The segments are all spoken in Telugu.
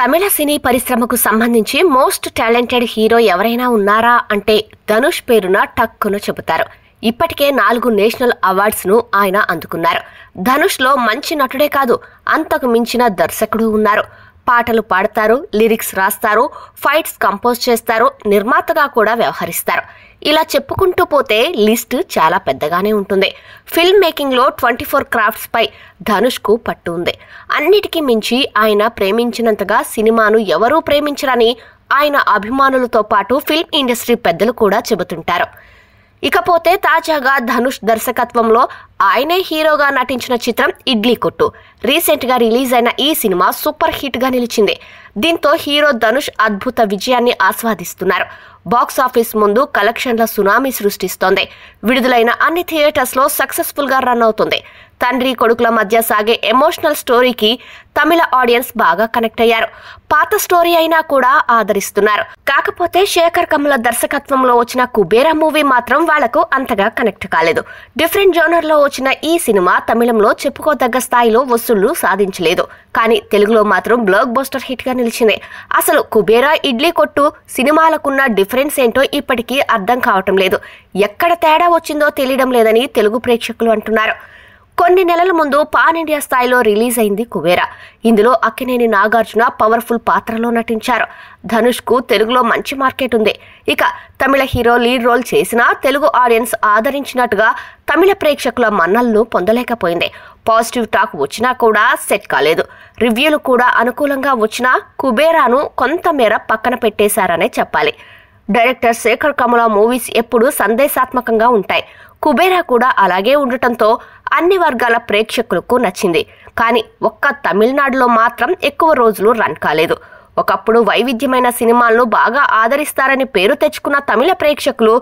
తమిళ సినీ పరిశ్రమకు సంబంధించి మోస్ట్ టాలెంటెడ్ హీరో ఎవరైనా ఉన్నారా అంటే ధనుష్ పేరున టక్కున చెబుతారు. ఇప్పటికే 4 నేషనల్ అవార్డ్స్ ను ఆయన అందుకున్నారు. ధనుష్ లో మంచి నటుడే కాదు, అంతకు మించిన దర్శకుడు ఉన్నారు. పాటలు పాడతారు, లిరిక్స్ రాస్తారు, ఫైట్స్ కంపోజ్ చేస్తారు, నిర్మాతగా కూడా వ్యవహరిస్తారు. ఇలా చెప్పుకుంటూ పోతే లిస్ట్ చాలా పెద్దగానే ఉంటుంది. ఫిల్మ్ మేకింగ్ లో 24 క్రాఫ్ట్స్ పై ధనుష్ కు పట్టు ఉంది. అన్నిటికీ మించి ఆయన ప్రేమించినంతగా సినిమాను ఎవరూ ప్రేమించరని ఆయన అభిమానులతో పాటు ఫిల్మ్ ఇండస్ట్రీ పెద్దలు కూడా చెబుతుంటారు. ఇకపోతే తాజాగా ధనుష్ దర్శకత్వంలో ఆయనే హీరోగా నటించిన చిత్రం ఇడ్లీ కొట్టు. రీసెంట్ గా రిలీజ్ అయిన ఈ సినిమా సూపర్ హిట్ గా నిలిచింది. దీంతో హీరో ధనుష్ అద్భుత విజయాన్ని ఆస్వాదిస్తున్నారు. బాక్స్ ఆఫీస్ ముందు కలెక్షన్ల సునామీ సృష్టిస్తోంది. విడుదలైన అన్ని థియేటర్స్ లో సక్సెస్ఫుల్ గా రన్ అవుతుంది. తండ్రి కొడుకుల మధ్య సాగే ఎమోషనల్ స్టోరీకి తమిళ ఆడియన్స్ బాగా కనెక్ట్ అయ్యారు. పాత స్టోరీ అయినా కూడా ఆదరిస్తున్నారు. కాకపోతే శేఖర్ కమ్ముల దర్శకత్వంలో వచ్చిన కుబేరా మూవీ మాత్రం వాళ్లకు అంతగా కనెక్ట్ కాలేదు. డిఫరెంట్ జోనర్ లో వచ్చిన ఈ సినిమా తమిళంలో చెప్పుకోదగ్గ స్థాయిలో వసూళ్లు సాధించలేదు. కానీ తెలుగులో మాత్రం బ్లాక్ బస్టర్ హిట్ గా నిలిచింది. అసలు కుబేరా ఇడ్లీ కొట్టు సినిమాలకున్న డిఫరెన్స్ ఏంటో ఇప్పటికీ అర్థం కావటం లేదు. ఎక్కడ తేడా వచ్చిందో తెలియడం లేదని తెలుగు ప్రేక్షకులు అంటున్నారు. కొన్ని నెలల ముందు పాన్ ఇండియా స్థాయిలో రిలీజ్ అయింది కుబేరా. ఇందులో అక్కినేని నాగార్జున పవర్ఫుల్ పాత్రలో నటించారు. ధనుష్ కు తెలుగులో మంచి మార్కెట్ ఉంది. ఇక తమిళ హీరో లీడ్ రోల్ చేసినా తెలుగు ఆడియన్స్ ఆదరించినట్టుగా తమిళ ప్రేక్షకుల మన్నలను పొందలేకపోయింది. పాజిటివ్ టాక్ వచ్చినా కూడా సెట్ కాలేదు. రివ్యూలు కూడా అనుకూలంగా వచ్చినా కుబేరాను కొంతమేర పక్కన పెట్టేశారనే చెప్పాలి. డైరెక్టర్ శేఖర్ కమ్ముల మూవీస్ ఎప్పుడూ సందేశాత్మకంగా ఉంటాయి. కుబేరా కూడా అలాగే ఉండటంతో అన్ని వర్గాల ప్రేక్షకులకు నచ్చింది. కానీ ఒక్క తమిళనాడులో మాత్రం ఎక్కువ రోజులు రన్ కాలేదు. ఒకప్పుడు వైవిధ్యమైన సినిమాలను బాగా ఆదరిస్తారని పేరు తెచ్చుకున్న తమిళ ప్రేక్షకులు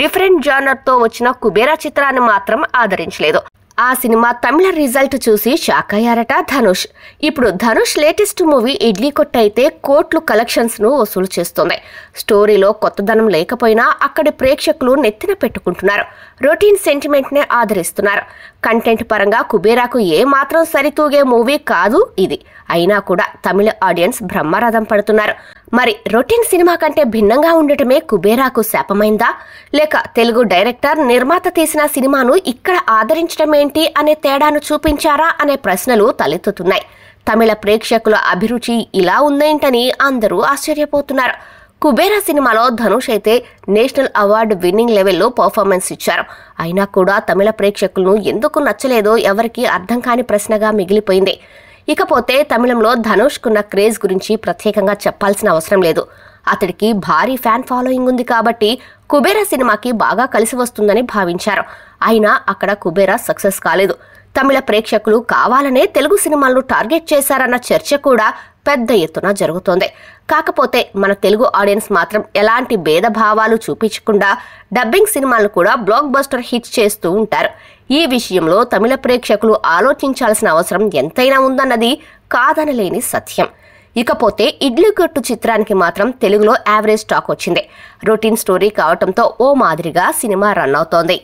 డిఫరెంట్ జానర్తో వచ్చిన కుబేరా చిత్రాన్ని మాత్రం ఆదరించలేదు. ఆ సినిమా తమిళ రిజల్ట్ చూసి షాక్ అయ్యారట ధనుష్. ఇప్పుడు ధనుష్ లేటెస్ట్ మూవీ ఇడ్లీ కొట్టు అయితే కోట్లు కలెక్షన్స్ ను వసూలు చేస్తోంది. స్టోరీలో కొత్తదనం లేకపోయినా అక్కడి ప్రేక్షకులు నెత్తిన పెట్టుకుంటున్నారు. రొటీన్ సెంటిమెంట్ నే ఆదరిస్తున్నారు. కంటెంట్ పరంగా కుబేరాకు ఏ మాత్రం సరితూగే మూవీ కాదు ఇది. అయినా కూడా తమిళ ఆడియన్స్ బ్రహ్మరథం పడుతున్నారు. మరి రొటీన్ సినిమా కంటే భిన్నంగా ఉండటమే కుబేరాకు శాపమైందా, లేక తెలుగు డైరెక్టర్ నిర్మాత తీసిన సినిమాను ఇక్కడ ఆదరించడం ఏంటి అనే తేడాను చూపించారా అనే ప్రశ్నలు తలెత్తుతున్నాయి. తమిళ ప్రేక్షకుల అభిరుచి ఇలా ఉందేంటని అందరూ ఆశ్చర్యపోతున్నారు. కుబేరా సినిమాలో ధనుష్ అయితే నేషనల్ అవార్డు విన్నింగ్ లెవెల్లో పర్ఫార్మెన్స్ ఇచ్చారు. అయినా కూడా తమిళ ప్రేక్షకులను ఎందుకు నచ్చలేదో ఎవరికీ అర్థం కాని ప్రశ్నగా మిగిలిపోయింది. ఇకపోతే తమిళంలో ధనుష్ కున్న క్రేజ్ గురించి ప్రత్యేకంగా చెప్పాల్సిన అవసరం లేదు. అతడికి భారీ ఫ్యాన్ ఫాలోయింగ్ ఉంది కాబట్టి కుబేరా సినిమాకి బాగా కలిసి వస్తుందని భావించారు. అయినా అక్కడ కుబేరా సక్సెస్ కాలేదు. తమిళ ప్రేక్షకులు కావాలనే తెలుగు సినిమాలను టార్గెట్ చేశారన్న చర్చ కూడా పెద్ద ఎత్తున జరుగుతోంది. కాకపోతే మన తెలుగు ఆడియన్స్ మాత్రం ఎలాంటి భేదభావాలు చూపించకుండా డబ్బింగ్ సినిమాలను కూడా బ్లాక్ బస్టర్ హిట్ చేస్తూ ఉంటారు. ఈ విషయంలో తమిళ ప్రేక్షకులు ఆలోచించాల్సిన అవసరం ఎంతైనా ఉందన్నది కాదనలేని సత్యం. ఇకపోతే ఇడ్లీ కొట్టు చిత్రానికి మాత్రం తెలుగులో యావరేజ్ టాక్ వచ్చింది. రొటీన్ స్టోరీ కావటంతో ఓ మాదిరిగా సినిమా రన్ అవుతోంది.